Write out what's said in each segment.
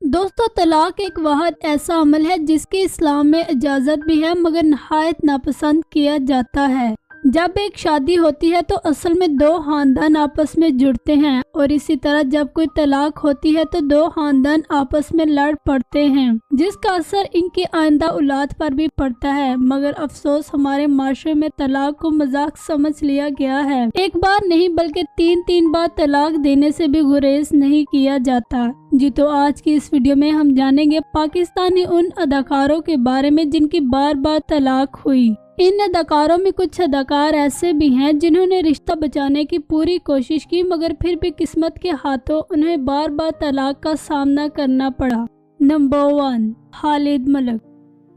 दोस्तों, तलाक एक वाहिद ऐसा अमल है जिसकी इस्लाम में इजाज़त भी है मगर नहायत नापसंद किया जाता है। जब एक शादी होती है तो असल में दो खानदान आपस में जुड़ते हैं और इसी तरह जब कोई तलाक होती है तो दो खानदान आपस में लड़ पड़ते हैं, जिसका असर इनकी आइंदा औलाद पर भी पड़ता है। मगर अफसोस हमारे माशरे में तलाक को मजाक समझ लिया गया है। एक बार नहीं बल्कि तीन बार तलाक देने से भी गुरेज नहीं किया जाता। जी तो आज की इस वीडियो में हम जानेंगे पाकिस्तानी उन अदाकारों के बारे में जिनकी बार बार तलाक हुई। इन अदाकारों में कुछ अदाकार ऐसे भी हैं जिन्होंने रिश्ता बचाने की पूरी कोशिश की मगर फिर भी किस्मत के हाथों उन्हें बार बार तलाक का सामना करना पड़ा। नंबर 1, खालिद मलिक।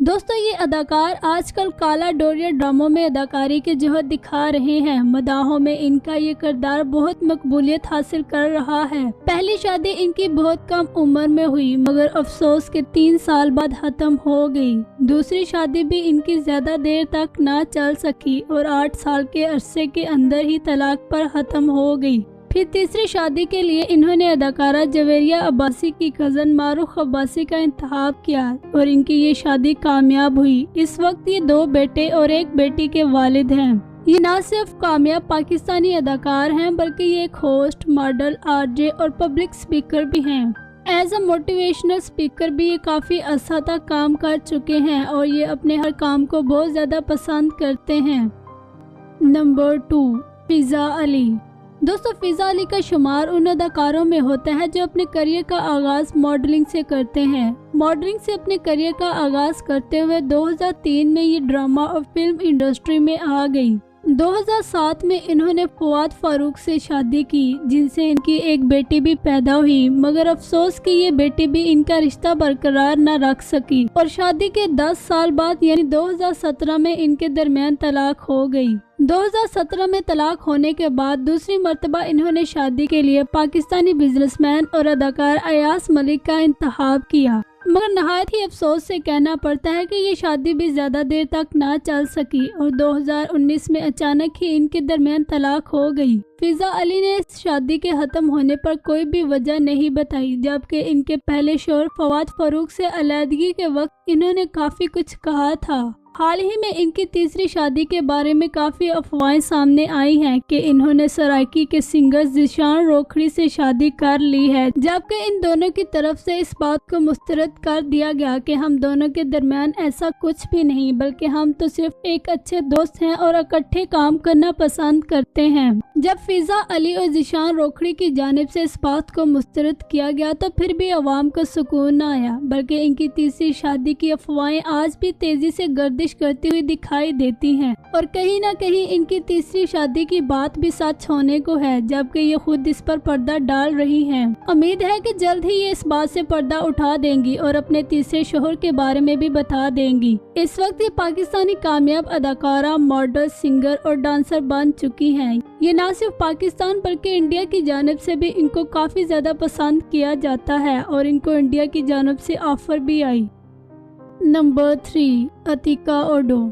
दोस्तों, ये अदाकार आजकल काला डोरिया ड्रामों में अदाकारी के जोहर दिखा रहे हैं। मदाहों में इनका ये किरदार बहुत मकबूलियत हासिल कर रहा है। पहली शादी इनकी बहुत कम उम्र में हुई मगर अफसोस के 3 साल बाद खत्म हो गई। दूसरी शादी भी इनकी ज्यादा देर तक ना चल सकी और 8 साल के अरसे के अंदर ही तलाक पर खत्म हो गई। फिर तीसरी शादी के लिए इन्होंने अदाकारा जवेरिया अब्बासी की कज़न मारूख अब्बासी का इंतखाब किया और इनकी ये शादी कामयाब हुई। इस वक्त ये 2 बेटे और 1 बेटी के वालिद हैं। ये न सिर्फ कामयाब पाकिस्तानी अदाकार हैं बल्कि ये एक होस्ट, मॉडल, आरजे और पब्लिक स्पीकर भी हैं। एज अ मोटिवेशनल स्पीकर भी ये काफ़ी अर्सा तक काम कर चुके हैं और ये अपने हर काम को बहुत ज़्यादा पसंद करते हैं। नंबर 2, फिजा अली। दोस्तों, फिजा अली का शुमार उन अदाकारों में होता है जो अपने करियर का आगाज मॉडलिंग से करते हैं। मॉडलिंग से अपने करियर का आगाज करते हुए 2003 में ये ड्रामा और फिल्म इंडस्ट्री में आ गई। 2007 में इन्होंने फवाद फारूक से शादी की जिनसे इनकी एक बेटी भी पैदा हुई मगर अफसोस कि ये बेटी भी इनका रिश्ता बरकरार न रख सकी और शादी के 10 साल बाद यानी 2017 में इनके दरमियान तलाक हो गई। 2017 में तलाक होने के बाद दूसरी मर्तबा इन्होंने शादी के लिए पाकिस्तानी बिजनेसमैन और अदाकार अयास मलिक का इंतखाब किया मगर नहायत ही अफसोस से कहना पड़ता है कि ये शादी भी ज्यादा देर तक ना चल सकी और 2019 में अचानक ही इनके दरमियान तलाक हो गई। फिजा अली ने इस शादी के खत्म होने पर कोई भी वजह नहीं बताई जबकि इनके पहले शौहर फवाद फारूक से अलहदगी के वक्त इन्होंने काफी कुछ कहा था। हाल ही में इनकी तीसरी शादी के बारे में काफ़ी अफवाहें सामने आई हैं कि इन्होंने सराइकी के सिंगर ज़ीशान रोखड़ी से शादी कर ली है जबकि इन दोनों की तरफ से इस बात को मुस्तरद कर दिया गया कि हम दोनों के दरमियान ऐसा कुछ भी नहीं बल्कि हम तो सिर्फ एक अच्छे दोस्त हैं और इकट्ठे काम करना पसंद करते हैं। जब फिजा अली और ज़ीशान रोखड़ी की जानिब से इस बात को मुस्तरद किया गया तो फिर भी अवाम को सुकून न आया बल्कि इनकी तीसरी शादी की अफवाहें आज भी तेजी से गर्दिश करती हुई दिखाई देती हैं और कहीं ना कहीं इनकी तीसरी शादी की बात भी सच होने को है जबकि ये खुद इस पर पर्दा डाल रही हैं। उम्मीद है कि जल्द ही ये इस बात से पर्दा उठा देंगी और अपने तीसरे शोहर के बारे में भी बता देंगी। इस वक्त ये पाकिस्तानी कामयाब अदाकारा, मॉडल, सिंगर और डांसर बन चुकी हैं। ये न सिर्फ पाकिस्तान बल्कि इंडिया की जानिब से भी इनको काफी ज्यादा पसंद किया जाता है और इनको इंडिया की जानिब से ऑफर भी आई। नंबर 3, अतीका ओडो।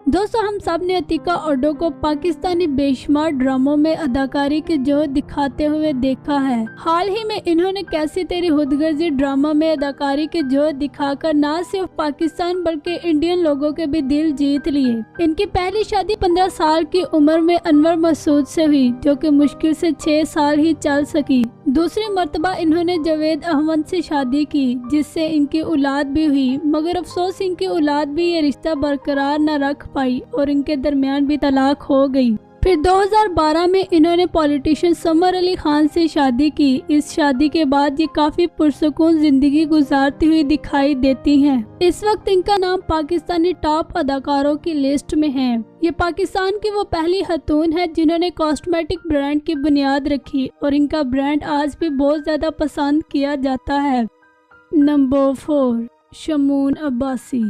दोस्तों, हम सब ने अतीका ओडो को पाकिस्तानी बेशुमार ड्रामों में अदाकारी के जोहर दिखाते हुए देखा है। हाल ही में इन्होंने कैसी तेरी खुदगर्जी ड्रामा में अदाकारी के जोहर दिखाकर न सिर्फ पाकिस्तान बल्कि इंडियन लोगों के भी दिल जीत लिए। इनकी पहली शादी 15 साल की उम्र में अनवर मसूद से हुई जो कि मुश्किल से 6 साल ही चल सकी। दूसरी मर्तबा इन्होंने जावेद अहमद से शादी की जिससे इनकी औलाद भी हुई मगर अफसोस इनकी औलाद भी ये रिश्ता बरकरार न रख पाई और इनके दरमियान भी तलाक हो गई। फिर 2012 में इन्होंने पॉलिटिशियन समर अली खान से शादी की। इस शादी के बाद ये काफी पुरसुकून जिंदगी गुजारती हुई दिखाई देती हैं। इस वक्त इनका नाम पाकिस्तानी टॉप अदाकारों की लिस्ट में है। ये पाकिस्तान की वो पहली खतून है जिन्होंने कॉस्मेटिक ब्रांड की बुनियाद रखी और इनका ब्रांड आज भी बहुत ज्यादा पसंद किया जाता है। नंबर 4, शमून अब्बासी।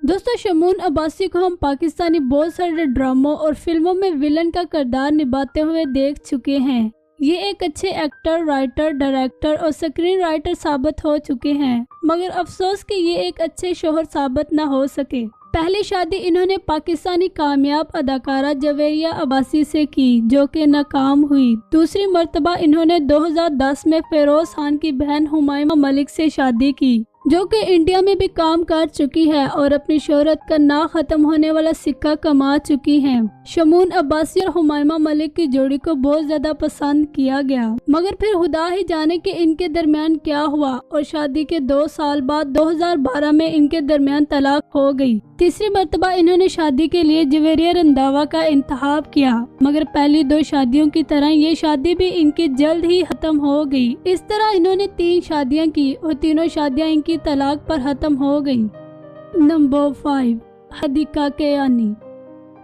दोस्तों, शमून अब्बासी को हम पाकिस्तानी बहुत सारे ड्रामों और फिल्मों में विलन का किरदार निभाते हुए देख चुके हैं। ये एक अच्छे एक्टर, राइटर, डायरेक्टर और स्क्रीन राइटर साबित हो चुके हैं मगर अफसोस कि ये एक अच्छे शोहर साबित न हो सके। पहली शादी इन्होंने पाकिस्तानी कामयाब अदाकारा जवेरिया अब्बासी से की, जो कि नाकाम हुई। दूसरी मर्तबा इन्होंने 2010 में फेरोज खान की बहन हुमायमा मलिक से शादी की, जो कि इंडिया में भी काम कर चुकी है और अपनी शोहरत का ना खत्म होने वाला सिक्का कमा चुकी हैं। शमून अब्बासी और हुमायमा मलिक की जोड़ी को बहुत ज्यादा पसंद किया गया, मगर फिर खुदा ही जाने कि इनके दरमियान क्या हुआ और शादी के 2 साल बाद 2012 में इनके दरमियान तलाक हो गई। तीसरी मर्तबा इन्होंने शादी के लिए जवेरिया रंधावा का इंतखाब किया, मगर पहली 2 शादियों की तरह ये शादी भी इनकी जल्द ही खत्म हो गई। इस तरह इन्होंने 3 शादियां की और तीनों शादियां इनकी तलाक पर खत्म हो गई। नंबर 5, हदीका केयानी।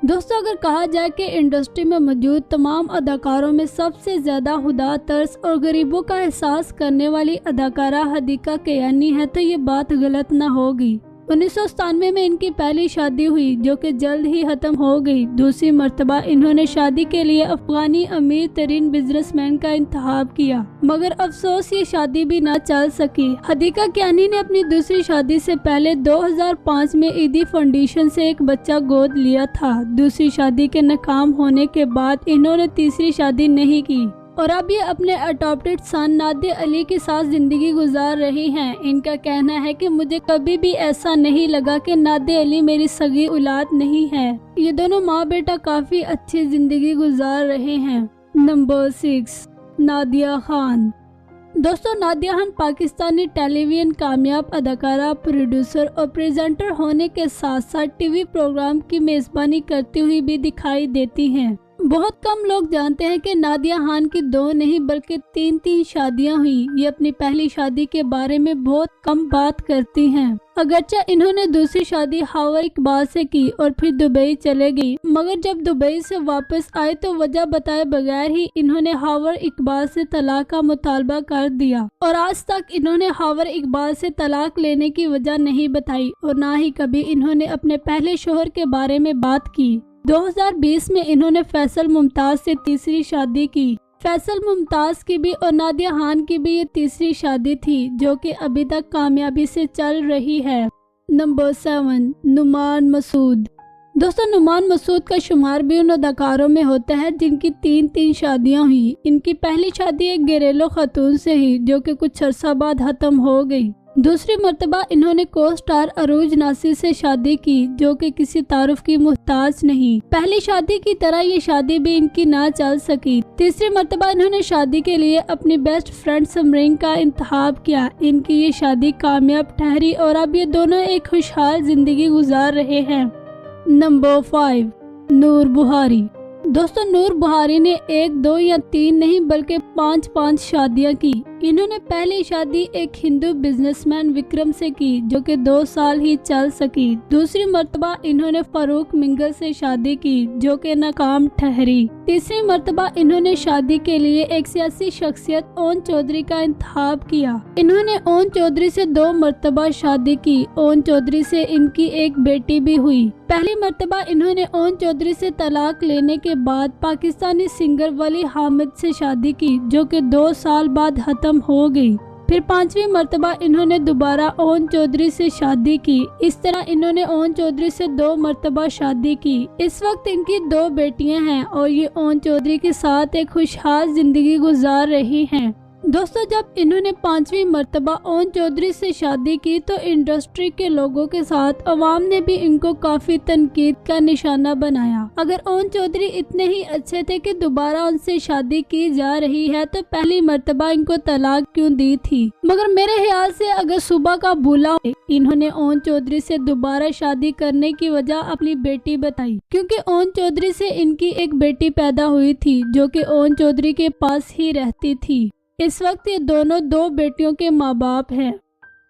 दोस्तों, अगर कहा जाए कि इंडस्ट्री में मौजूद तमाम अदाकारों में सबसे ज्यादा खुदा तर्स और गरीबों का एहसास करने वाली अदाकारा हदीका केयानी है, तो ये बात गलत न होगी। 1997 में इनकी पहली शादी हुई, जो कि जल्द ही खत्म हो गई। दूसरी मर्तबा इन्होंने शादी के लिए अफगानी अमीर तरीन बिजनेसमैन का इंतखाब किया, मगर अफसोस ये शादी भी न चल सकी। हदीका केयानी ने अपनी दूसरी शादी से पहले 2005 में ईदी फाउंडेशन से एक बच्चा गोद लिया था। दूसरी शादी के नाकाम होने के बाद इन्होंने तीसरी शादी नहीं की और अब ये अपने अडॉप्टेड सन नादिया अली के साथ जिंदगी गुजार रही हैं। इनका कहना है कि मुझे कभी भी ऐसा नहीं लगा कि नादिया अली मेरी सगी औलाद नहीं है। ये दोनों माँ बेटा काफी अच्छी जिंदगी गुजार रहे हैं। नंबर 6, नादिया खान। दोस्तों, नादिया खान पाकिस्तानी टेलीविजन कामयाब अदाकारा, प्रोड्यूसर और प्रेजेंटर होने के साथ साथ टीवी प्रोग्राम की मेजबानी करती हुई भी दिखाई देती हैं। बहुत कम लोग जानते हैं कि नादिया खान की 2 नहीं बल्कि 3 शादियां हुई। ये अपनी पहली शादी के बारे में बहुत कम बात करती हैं। अगरचे इन्होंने दूसरी शादी हावर इकबाल से की और फिर दुबई चले गई, मगर जब दुबई से वापस आए तो वजह बताए बगैर ही इन्होंने हावर इकबाल से तलाक का मुतालबा कर दिया और आज तक इन्होंने हावर इकबाल से तलाक लेने की वजह नहीं बताई और ना ही कभी इन्होंने अपने पहले शोहर के बारे में बात की। 2020 में इन्होंने फैसल मुमताज से तीसरी शादी की। फैसल मुमताज की भी और नादिया खान की भी ये तीसरी शादी थी, जो कि अभी तक कामयाबी से चल रही है। नंबर 7, नुमान मसूद। दोस्तों, नुमान मसूद का शुमार भी उन अदाकारों में होता है जिनकी 3 शादियां हुई। इनकी पहली शादी एक घरेलू खातून से ही, जो कि कुछ अरसा बाद खत्म हो गई। दूसरी मर्तबा इन्होंने को स्टार अरूज नासिर से शादी की, जो कि किसी तारुफ की मुहताज नहीं। पहली शादी की तरह ये शादी भी इनकी ना चल सकी। तीसरी मर्तबा इन्होंने शादी के लिए अपनी बेस्ट फ्रेंड समरीन का इंतखाब किया। इनकी ये शादी कामयाब ठहरी और अब ये दोनों एक खुशहाल जिंदगी गुजार रहे हैं। नंबर 5, नूर बुहारी। दोस्तों, नूर बुहारी ने 1, 2 या 3 नहीं बल्कि 5 शादियां की। इन्होंने पहली शादी एक हिंदू बिजनेसमैन विक्रम से की, जो कि 2 साल ही चल सकी। दूसरी मर्तबा इन्होंने फारूक मिंगल से शादी की, जो कि नाकाम ठहरी। तीसरी मर्तबा इन्होंने शादी के लिए एक सियासी शख्सियत ओन चौधरी का इंतखाब किया। इन्होंने ओन चौधरी से 2 मर्तबा शादी की। ओन चौधरी से इनकी एक बेटी भी हुई। पहली मर्तबा इन्होंने ओन चौधरी से तलाक लेने के बाद पाकिस्तानी सिंगर वली हामिद से शादी की, जो कि 2 साल बाद खत्म हो गई। फिर 5वीं मर्तबा इन्होंने दोबारा ओन चौधरी से शादी की। इस तरह इन्होंने ओन चौधरी से 2 मर्तबा शादी की। इस वक्त इनकी 2 बेटियां हैं और ये ओन चौधरी के साथ एक खुशहाल जिंदगी गुजार रही हैं। दोस्तों, जब इन्होंने 5वीं मर्तबा ओन चौधरी से शादी की तो इंडस्ट्री के लोगों के साथ अवाम ने भी इनको काफी तनकीद का निशाना बनाया। अगर ओन चौधरी इतने ही अच्छे थे कि दोबारा उनसे शादी की जा रही है तो पहली मर्तबा इनको तलाक क्यों दी थी? मगर मेरे ख्याल से अगर सुबह का भूला इन्होंने ओन चौधरी से दोबारा शादी करने की वजह अपनी बेटी बताई, क्योंकि ओन चौधरी से इनकी एक बेटी पैदा हुई थी जो कि ओन चौधरी के पास ही रहती थी। इस वक्त ये दोनों 2 बेटियों के माँ बाप हैं।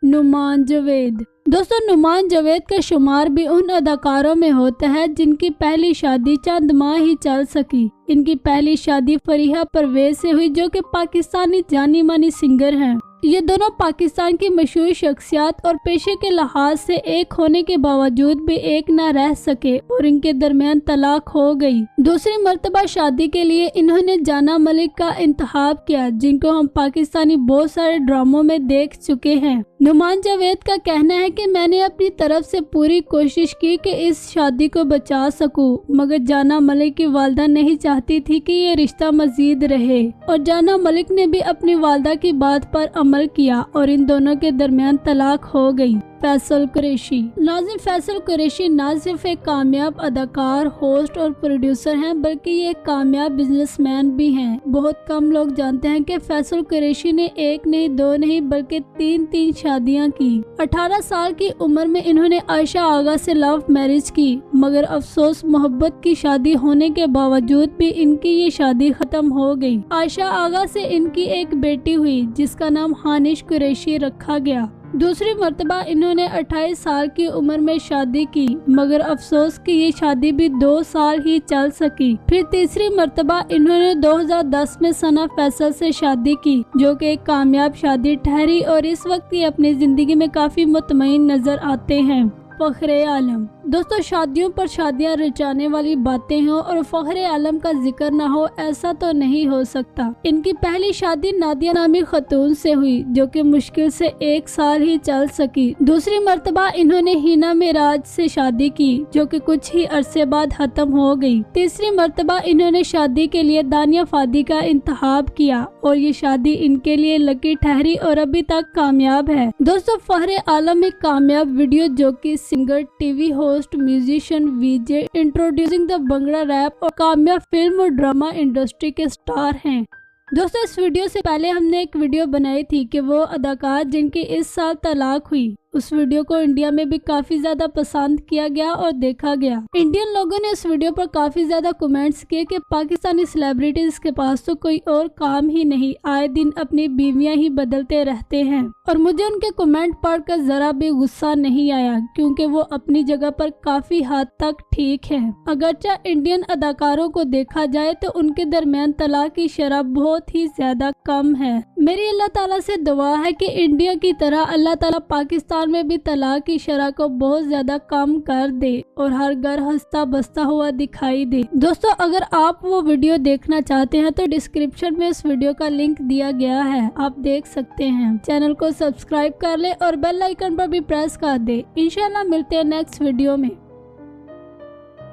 नुमान जवेद। दोस्तों, नुमान जवेद का शुमार भी उन अदाकारों में होता है जिनकी पहली शादी चंद माह ही चल सकी। इनकी पहली शादी फरीहा परवेज से हुई, जो कि पाकिस्तानी जानी मानी सिंगर हैं। ये दोनों पाकिस्तान की मशहूर शख्सियत और पेशे के लिहाज से एक होने के बावजूद भी एक न रह सके और इनके दरमियान तलाक हो गई। दूसरी मर्तबा शादी के लिए इन्होंने जाना मलिक का इंतखाब किया, जिनको हम पाकिस्तानी बहुत सारे ड्रामों में देख चुके हैं। नुमान जावेद का कहना है कि मैंने अपनी तरफ से पूरी कोशिश की कि इस शादी को बचा सकूं, मगर जाना मलिक की वालदा नहीं चाहती थी कि ये रिश्ता मजीद रहे और जाना मलिक ने भी अपनी वालदा की बात पर अमल किया और इन दोनों के दरमियान तलाक हो गई। फैसल कुरैशी। नाज़िम फैसल कुरैशी न सिर्फ एक कामयाब अदाकार, होस्ट और प्रोड्यूसर हैं, बल्कि ये एक कामयाब बिजनेसमैन भी हैं। बहुत कम लोग जानते हैं कि फैसल कुरैशी ने एक नहीं, दो नहीं, बल्कि तीन शादियां की। 18 साल की उम्र में इन्होंने आयशा आगा से लव मैरिज की, मगर अफसोस मोहब्बत की शादी होने के बावजूद भी इनकी ये शादी खत्म हो गई। आयशा आगा से इनकी एक बेटी हुई जिसका नाम हानिश कुरैशी रखा गया। दूसरी मर्तबा इन्होंने 28 साल की उम्र में शादी की, मगर अफसोस कि ये शादी भी 2 साल ही चल सकी। फिर तीसरी मर्तबा इन्होंने 2010 में सना फैसल से शादी की, जो कि एक कामयाब शादी ठहरी और इस वक्त ये अपनी जिंदगी में काफी मुतमईन नजर आते हैं। फखरे आलम। दोस्तों, शादियों पर शादियां रचाने वाली बातें हो और फखरे आलम का जिक्र न हो, ऐसा तो नहीं हो सकता। इनकी पहली शादी नादिया नामी खतून से हुई, जो कि मुश्किल से 1 साल ही चल सकी। दूसरी मर्तबा इन्होंने हिना मिराज से शादी की, जो कि कुछ ही अरसे बाद खत्म हो गई। तीसरी मर्तबा इन्होंने शादी के लिए दानिया फादी का इंतखाब किया और ये शादी इनके लिए लकी ठहरी और अभी तक कामयाब है। दोस्तों, फखरे आलम एक कामयाब video jockey, singer, TV host, musician, VJ, introducing the bhangra rap और कामयाब फिल्म और ड्रामा इंडस्ट्री के स्टार हैं। दोस्तों, इस वीडियो से पहले हमने एक वीडियो बनाई थी कि वो अदाकार जिनकी इस साल तलाक हुई, उस वीडियो को इंडिया में भी काफी ज्यादा पसंद किया गया और देखा गया। इंडियन लोगों ने इस वीडियो पर काफी ज्यादा कमेंट्स किए कि पाकिस्तानी सेलिब्रिटीज के पास तो कोई और काम ही नहीं, आए दिन अपनी बीवियां ही बदलते रहते हैं। और मुझे उनके कमेंट पढ़कर जरा भी गुस्सा नहीं आया, क्योंकि वो अपनी जगह पर काफी हद तक ठीक है। अगरचे इंडियन अदाकारों को देखा जाए तो उनके दरमियान तलाक की शरह बहुत ही ज्यादा कम है। मेरी अल्लाह ताला से दुआ है कि इंडिया की तरह अल्लाह ताला पाकिस्तान में भी तलाक की शरह को बहुत ज्यादा कम कर दे और हर घर हंसता बसता हुआ दिखाई दे। दोस्तों, अगर आप वो वीडियो देखना चाहते हैं तो डिस्क्रिप्शन में इस वीडियो का लिंक दिया गया है, आप देख सकते हैं। चैनल को सब्सक्राइब कर ले और बेल आइकन पर भी प्रेस कर दे। इंशाल्लाह मिलते हैं नेक्स्ट वीडियो में।